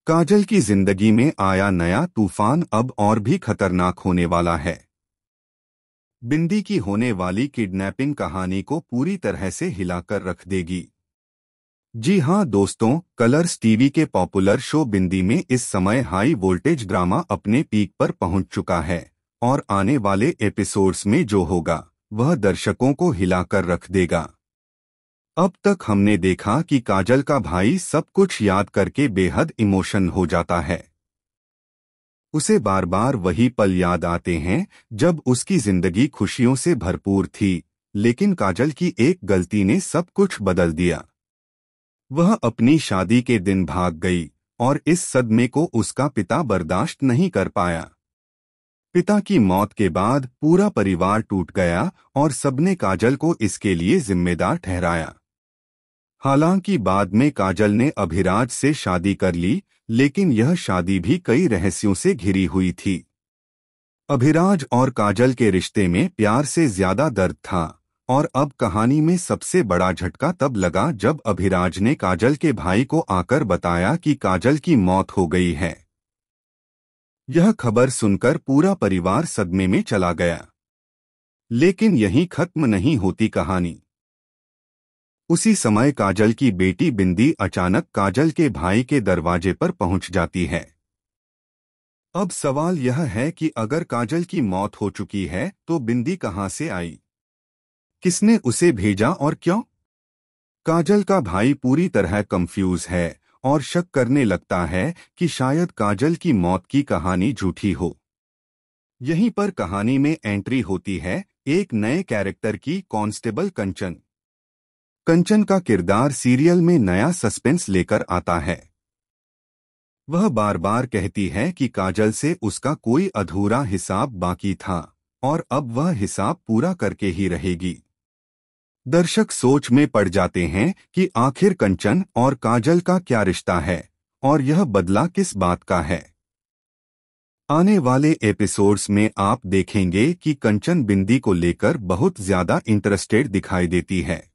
काजल की जिंदगी में आया नया तूफान अब और भी खतरनाक होने वाला है। बिंदी की होने वाली किडनैपिंग कहानी को पूरी तरह से हिलाकर रख देगी। जी हां दोस्तों, कलर्स टीवी के पॉपुलर शो बिंदी में इस समय हाई वोल्टेज ड्रामा अपने पीक पर पहुंच चुका है और आने वाले एपिसोड्स में जो होगा वह दर्शकों को हिलाकर रख देगा। अब तक हमने देखा कि काजल का भाई सब कुछ याद करके बेहद इमोशन हो जाता है। उसे बार बार वही पल याद आते हैं जब उसकी जिंदगी खुशियों से भरपूर थी, लेकिन काजल की एक गलती ने सब कुछ बदल दिया। वह अपनी शादी के दिन भाग गई और इस सदमे को उसका पिता बर्दाश्त नहीं कर पाया। पिता की मौत के बाद पूरा परिवार टूट गया और सबने काजल को इसके लिए जिम्मेदार ठहराया। हालांकि बाद में काजल ने अभिराज से शादी कर ली, लेकिन यह शादी भी कई रहस्यों से घिरी हुई थी। अभिराज और काजल के रिश्ते में प्यार से ज्यादा दर्द था और अब कहानी में सबसे बड़ा झटका तब लगा जब अभिराज ने काजल के भाई को आकर बताया कि काजल की मौत हो गई है। यह खबर सुनकर पूरा परिवार सदमे में चला गया। लेकिन यहीं खत्म नहीं होती कहानी। उसी समय काजल की बेटी बिंदी अचानक काजल के भाई के दरवाजे पर पहुंच जाती है। अब सवाल यह है कि अगर काजल की मौत हो चुकी है तो बिंदी कहां से आई, किसने उसे भेजा और क्यों? काजल का भाई पूरी तरह कंफ्यूज है और शक करने लगता है कि शायद काजल की मौत की कहानी झूठी हो। यहीं पर कहानी में एंट्री होती है एक नए कैरेक्टर की, कांस्टेबल कंचन। कंचन का किरदार सीरियल में नया सस्पेंस लेकर आता है। वह बार बार कहती है कि काजल से उसका कोई अधूरा हिसाब बाकी था और अब वह हिसाब पूरा करके ही रहेगी। दर्शक सोच में पड़ जाते हैं कि आखिर कंचन और काजल का क्या रिश्ता है और यह बदला किस बात का है। आने वाले एपिसोड्स में आप देखेंगे कि कंचन बिंदी को लेकर बहुत ज्यादा इंटरेस्टेड दिखाई देती है।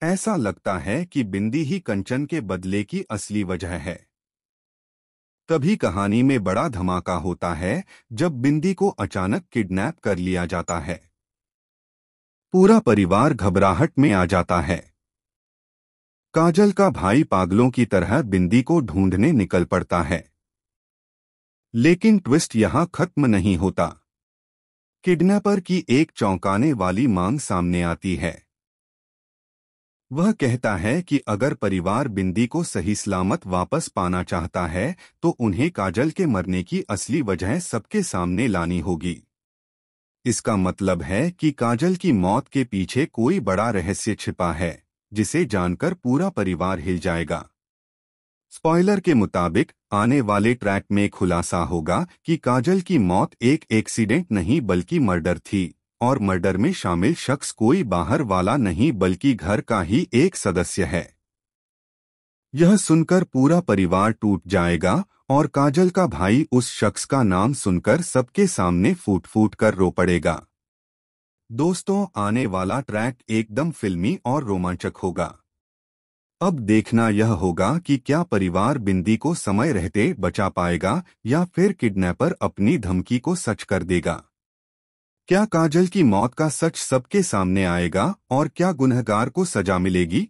ऐसा लगता है कि बिंदी ही कंचन के बदले की असली वजह है। तभी कहानी में बड़ा धमाका होता है जब बिंदी को अचानक किडनैप कर लिया जाता है। पूरा परिवार घबराहट में आ जाता है। काजल का भाई पागलों की तरह बिंदी को ढूंढने निकल पड़ता है। लेकिन ट्विस्ट यहां खत्म नहीं होता। किडनैपर की एक चौंकाने वाली मांग सामने आती है। वह कहता है कि अगर परिवार बिंदी को सही सलामत वापस पाना चाहता है तो उन्हें काजल के मरने की असली वजह सबके सामने लानी होगी। इसका मतलब है कि काजल की मौत के पीछे कोई बड़ा रहस्य छिपा है जिसे जानकर पूरा परिवार हिल जाएगा। स्पॉइलर के मुताबिक आने वाले ट्रैक में खुलासा होगा कि काजल की मौत एक एक्सीडेंट नहीं बल्कि मर्डर थी और मर्डर में शामिल शख्स कोई बाहर वाला नहीं बल्कि घर का ही एक सदस्य है। यह सुनकर पूरा परिवार टूट जाएगा और काजल का भाई उस शख्स का नाम सुनकर सबके सामने फूट फूट कर रो पड़ेगा। दोस्तों, आने वाला ट्रैक एकदम फिल्मी और रोमांचक होगा। अब देखना यह होगा कि क्या परिवार बिंदी को समय रहते बचा पाएगा या फिर किडनैपर अपनी धमकी को सच कर देगा। क्या काजल की मौत का सच सबके सामने आएगा और क्या गुनहगार को सजा मिलेगी?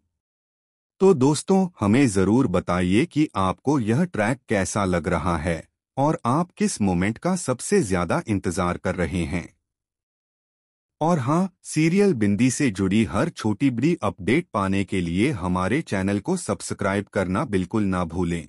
तो दोस्तों, हमें जरूर बताइए कि आपको यह ट्रैक कैसा लग रहा है और आप किस मोमेंट का सबसे ज्यादा इंतजार कर रहे हैं। और हाँ, सीरियल बिंदी से जुड़ी हर छोटी बड़ी अपडेट पाने के लिए हमारे चैनल को सब्सक्राइब करना बिल्कुल ना भूलें।